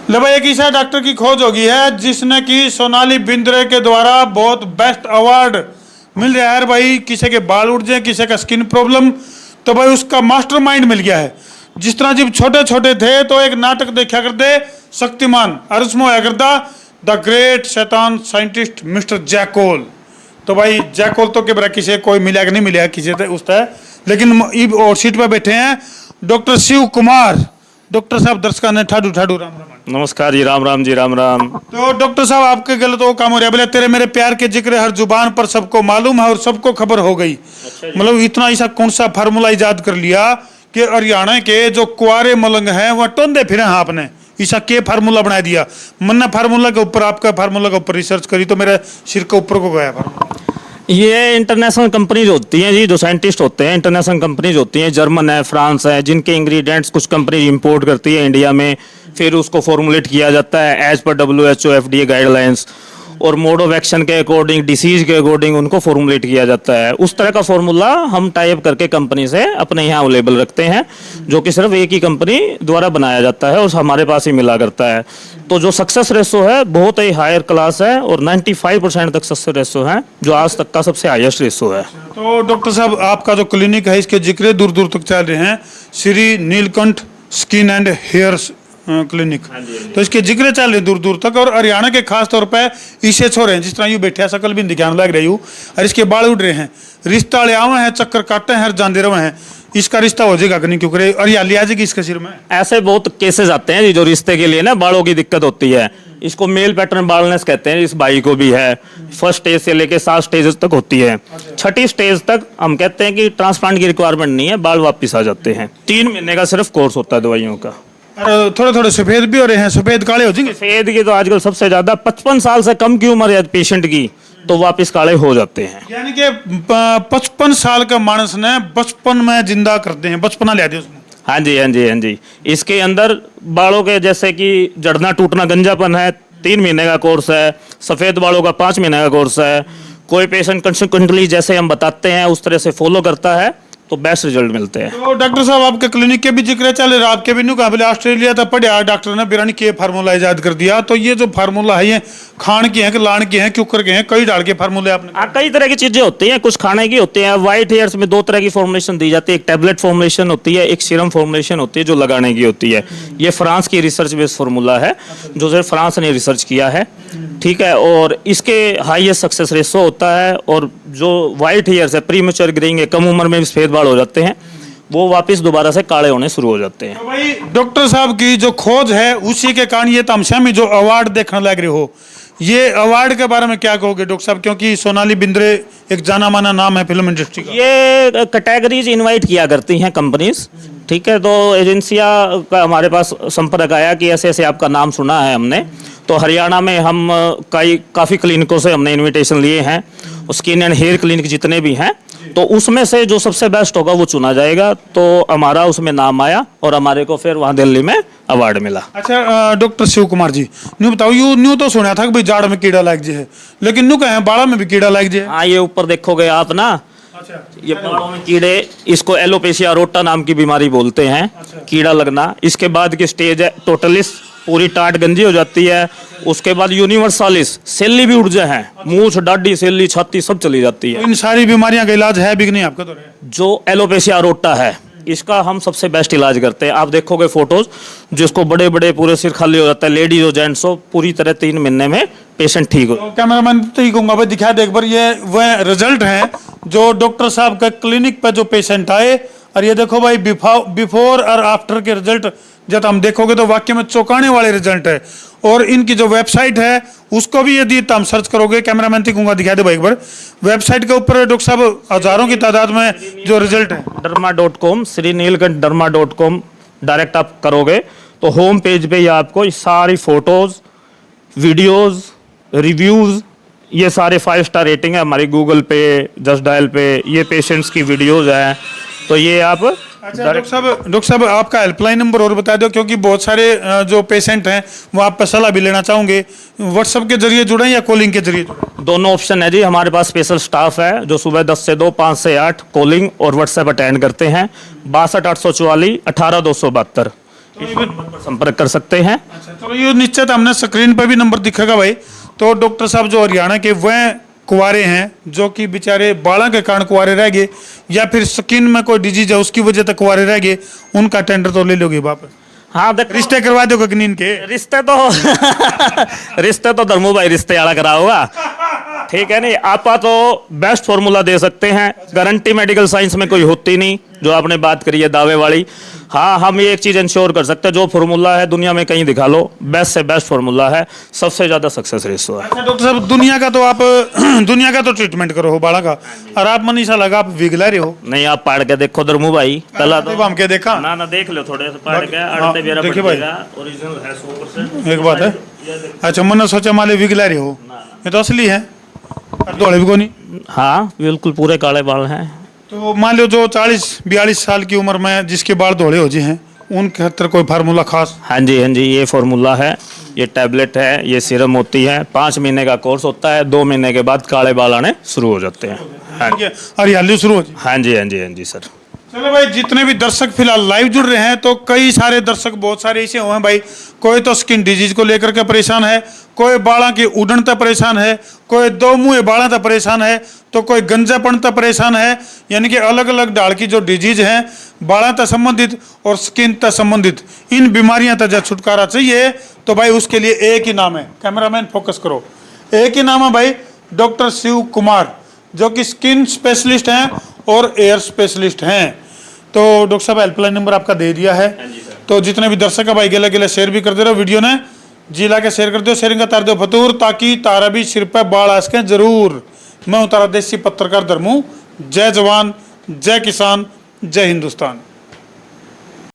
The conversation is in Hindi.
ले भाई, एक ऐसा डॉक्टर की खोज होगी है जिसने की सोनाली बिंद्रे के द्वारा बहुत बेस्ट अवार्ड मिल रहा है भाई। किसी के बाल उड़ जाए, किसी का स्किन प्रॉब्लम, तो भाई उसका मास्टरमाइंड मिल गया है। जिस तरह जब छोटे छोटे थे तो एक नाटक देखा करते शक्तिमान, और उसमें होया करता द ग्रेट शैतान साइंटिस्ट मिस्टर जैकोल। तो भाई जैकोल तो के बरा किसी कोई मिला कि नहीं मिला किसी से उसका, लेकिन और सीट पे बैठे हैं डॉक्टर शिव कुमार। डॉक्टर साहब दर्शकों ने ठाडू ठाडू राम राम। नमस्कार जी, राम राम जी, राम राम। तो डॉक्टर साहब आपके गलत वो काम हो रहा है, बोले तेरे मेरे प्यार के जिक्र हर जुबान पर सबको मालूम है और सबको खबर हो गई। मतलब इतना ऐसा कौन सा फार्मूला इजाद कर लिया कि हरियाणा के जो कुआरे मलंग हैं वह टोंदे फिरे हैं आपने, ऐसा के फार्मूला बना दिया। मैंने फार्मूला के ऊपर आपका फार्मूला के ऊपर रिसर्च करी तो मेरे सिर के ऊपर को गया फार्मूला। ये इंटरनेशनल कंपनीज होती हैं जी, जो साइंटिस्ट होते हैं इंटरनेशनल कंपनीज होती हैं, जर्मन है, फ्रांस है, जिनके इंग्रेडिएंट्स कुछ कंपनी इंपोर्ट करती है इंडिया में, फिर उसको फॉर्मुलेट किया जाता है as per WHO FDA guidelines, और मोड ऑफ एक्शन के अकॉर्डिंग, डिसीज के अकॉर्डिंग उनको फॉर्मुलेट किया जाता है। उस तरह का फॉर्मूला हम टाइप करके कंपनी से अपने यहाँ अवेलेबल रखते हैं, जो कि सिर्फ एक ही कंपनी द्वारा बनाया जाता है और हमारे पास ही मिला करता है। तो जो सक्सेस रेशो है बहुत ही हायर क्लास है और 95% तक सक्सेस रेशो है, जो आज तक का सबसे हाईएस्ट रेशो है। तो डॉक्टर साहब आपका जो क्लिनिक है इसके जिक्र दूर दूर तक चल रहे हैं, Shri Neelkanth skin and hair clinic. तो इसके जिक्र चल रहे दूर दूर तक, और हरियाणा के खास तौर पे इसे छोड़ रहे हैं। जिस तरह यू बैठे शकल भी दिखाने लग रही हूँ, और इसके बाल उड़ रहे हैं, रिश्ता ले आवे हैं, चक्कर काटे हैं, जाते रहे हैं। इसका रिश्ता हो जाएगा कि नहीं, क्योंकि हरियाली आ जाएगी इसके सिर में। ऐसे बहुत केसेस आते हैं जी, जो रिश्ते के लिए ना बालों की दिक्कत होती है। इसको मेल पैटर्न बालनेस कहते हैं। इस भाई को भी है, फर्स्ट स्टेज से लेके 7 स्टेजेस तक होती है। 6ठी स्टेज तक हम कहते हैं कि ट्रांसप्लांट की रिक्वायरमेंट नहीं है, बाल वापिस आ जाते हैं। 3 महीने का सिर्फ कोर्स होता है दवाइयों का। और थोड़े थोड़े सफेद भी हो रहे हैं, सफेद काले हो जाएंगे। सफेद की तो आजकल सबसे ज्यादा 55 साल से कम की उम्र है पेशेंट की, तो वापस काले हो जाते हैं। यानी कि 55 साल का मानस ने बचपन में जिंदा करते हैं, बचपना ले आते उसमें। हाँ जी, हाँ जी, हाँ जी। इसके अंदर बालों के जैसे कि जड़ना टूटना गंजापन है, 3 महीने का कोर्स है। सफेद बालों का 5 महीने का कोर्स है। कोई पेशेंट कंसिक्वेंटली जैसे हम बताते हैं उस तरह से फॉलो करता है तो बेस्ट रिजल्ट मिलते हैं। तो डॉक्टर साहब आपके क्लिनिक के भी जिक्र चल रहा है, आपके भी न्यू कहा बोले ऑस्ट्रेलिया तक पढ़ा डॉक्टर ने बिरानी के फार्मूला इजाद कर दिया। तो ये जो फार्मूला है ये खान के हैं कि लान के हैं, क्यों के हैं, कई डाल के फार्मूले आपने? कई तरह की चीजें होती हैं, कुछ खाने की होती हैं। व्हाइट हेयर्स में 2 तरह की फॉर्मुलेशन दी जाती है, एक टैबलेट फॉर्मुलेशन होती है, एक सीरम फॉर्मुलेशन होती है जो लगाने की होती है। ये फ्रांस की रिसर्च बेस्ड फार्मूला है, जो सिर्फ फ्रांस ने रिसर्च किया है, ठीक है। और इसके हाईएस्ट सक्सेस रेशो होता है। और जो व्हाइट हेयर्स है, प्रीमेच्योर ग्रेइंग है, कम उम्र में भी सफेद बाल हो जाते हैं, वो वापस दोबारा से काले होने शुरू हो जाते हैं। तो भाई डॉक्टर साहब की जो खोज है उसी के कारण ये तमशा में जो अवार्ड देखने लग रहे हो, ये अवार्ड के बारे में क्या कहोगे डॉक्टर साहब? क्योंकि सोनाली बिंद्रे एक जाना माना नाम है फिल्म इंडस्ट्री का। ये कैटेगरीज इनवाइट किया करती हैं कंपनीज, ठीक है। तो एजेंसियां का हमारे पास संपर्क आया कि ऐसे ऐसे आपका नाम सुना है हमने, तो हरियाणा में हम काफ़ी क्लिनिकों से हमने इनविटेशन लिए हैं, स्किन एंड हेयर क्लिनिक जितने भी हैं, तो उसमें से जो सबसे बेस्ट होगा वो चुना जाएगा। तो हमारा उसमें नाम आया और हमारे को फिर वहाँ दिल्ली में अवार्ड मिला। अच्छा डॉक्टर शिव कुमार जी, न्यू बताओ, न्यू तो सुना था कि भाई जाड़ में कीड़ा लग जाए, लेकिन न्यू कहें बाड़ा में भी कीड़ा लग जाए। हाँ, ये ऊपर देखोगे आप ना, ये बालों में कीड़े, इसको एलोपेशिया रोटा नाम की बीमारी बोलते हैं, कीड़ा लगना। इसके बाद की स्टेज है टोटलिस, पूरी टाट गंजी हो जाती है। उसके बाद यूनिवर्सालिस, सेल्ली भी उड़ जाए हैं, मूछ, डाडी, सेल्ली, छाती सब चली जाती है। इन सारी बीमारियां का इलाज है भी नहीं आपका? तो जो एलोपेशिया रोटा है इसका हम सबसे बेस्ट इलाज करते हैं। आप देखोगे फोटोज, जिसको बड़े बड़े पूरे सिर खाली हो जाता है, लेडीज हो जेंट्स हो, पूरी तरह 3 महीने में पेशेंट ठीक हो। कैमरामैन तो ही कहूँगा भाई दिखा दे एक बार, ये वह रिजल्ट हैं जो डॉक्टर साहब का क्लिनिक पर जो पेशेंट आए। और ये देखो भाई बिफोर और आफ्टर के रिजल्ट जब हम देखोगे तो वाकई में चौंकाने वाले रिजल्ट है। और इनकी जो वेबसाइट है उसको भी यदि हम सर्च करोगे, कैमरामैन तो कहूँगा दिखा दे भाई एक बार, वेबसाइट के ऊपर डॉक्टर साहब हजारों की तादाद में जो रिजल्ट है। derma.com, Shri Neelkanth derma.com direct आप करोगे तो होम पेज पे ये आपको सारी फोटोज, वीडियोज, रिव्यूज, ये सारे 5 स्टार रेटिंग है हमारी गूगल पे, जस्ट डायल पे, ये पेशेंट्स की वीडियोज हैं, तो ये आप। अच्छा डॉक्टर साहब आपका हेल्पलाइन नंबर और बता दो, क्योंकि बहुत सारे जो पेशेंट हैं वो आप पर सलाह भी लेना चाहोगे। व्हाट्सएप के जरिए जुड़े या कॉलिंग के जरिए जुड़े? दोनों ऑप्शन है जी। हमारे पास स्पेशल स्टाफ है जो सुबह 10 से 2, 5 से 8 कॉलिंग और व्हाट्सएप अटेंड करते हैं। 62 844 18 272 इस नंबर पर संपर्क कर सकते हैं। अच्छा, चलो ये निश्चित हमने स्क्रीन पे भी नंबर दिखेगा भाई। तो डॉक्टर साहब जो हरियाणा के वह कुंवारे हैं जो कि बेचारे बालों के कारण कुंवारे रह गए या फिर स्किन में कोई डिजीज है उसकी वजह से कुंवारे रह गए, उनका टेंडर तो ले लोगे वापस? हाँ देखो, रिश्ते करवा दोगे कि नहीं इनके? रिश्ते तो रिश्ते तो धर्मू भाई रिश्ते वाला करा होगा, ठीक है नहीं। आप तो बेस्ट फॉर्मूला दे सकते हैं, गारंटी मेडिकल साइंस में कोई होती नहीं जो आपने बात करी है दावे वाली। हाँ, हम ये एक चीज इंश्योर कर सकते हैं, जो फॉर्मूला है दुनिया में कहीं दिखा लो, बेस्ट से बेस्ट फॉर्मूला है, सबसे ज्यादा सक्सेस रेशो है। अच्छा डॉक्टर साहब, दुनिया का तो आप दुनिया का तो ट्रीटमेंट करो हो बाला का, और आप मनीषा लगा आप विगला रहे हो। नहीं, आप पाड़ के देखो धर्मू भाई, पहला तो हम के देखा ना देख लो थोड़े से पाड़ के, हाँ, अड़ते बेरा देखिए पड़ भाई। जाएगा, ओरिजिनल है 100%। एक बात है, अच्छा मैंने सोचा माले विगला रहे हो, ये तो असली है और दौड़े भी को नहीं। हाँ बिल्कुल पूरे काले बाल हैं। तो मान लो जो 40-42 साल की उम्र में जिसके बाल धोड़े हो जी हैं, उनके खातिर कोई फार्मूला खास? हाँ जी, ये फार्मूला है, ये टैबलेट है, ये सीरम होती है, 5 महीने का कोर्स होता है, 2 महीने के बाद काले बाल आने शुरू हो जाते हैं। हाँ जी, हरियाली शुरू हो जी। हाँ जी सर। चलो भाई, जितने भी दर्शक फिलहाल लाइव जुड़ रहे हैं तो कई सारे दर्शक बहुत सारे ऐसे हुए हैं भाई, कोई तो स्किन डिजीज को लेकर के परेशान है, कोई बालों की उड़नता परेशान है, कोई 2 मुँह बालों तक परेशान है, तो कोई गंजापन तक परेशान है। यानी कि अलग अलग ढाल की जो डिजीज हैं बालों तक संबंधित और स्किन तक संबंधित, इन बीमारियां तक जब छुटकारा चाहिए तो भाई उसके लिए एक ही नाम है, कैमरामैन फोकस करो, एक ही नाम है भाई, डॉक्टर शिव कुमार, जो कि स्किन स्पेशलिस्ट हैं और एयर स्पेशलिस्ट हैं। तो डॉक्टर साहब हेल्पलाइन नंबर आपका दे दिया है, तो जितने भी दर्शक है भाई गेला गेला शेयर भी कर दे रहे हो वीडियो ने, जिला के शेयर कर दो, शेयरिंग का तार दो फतूर, ताकि तारा भी सिर पे बाढ़ आ सके जरूर। मैं हूं तारा देसी पत्रकार धर्मू। जय जवान, जय किसान, जय हिंदुस्तान।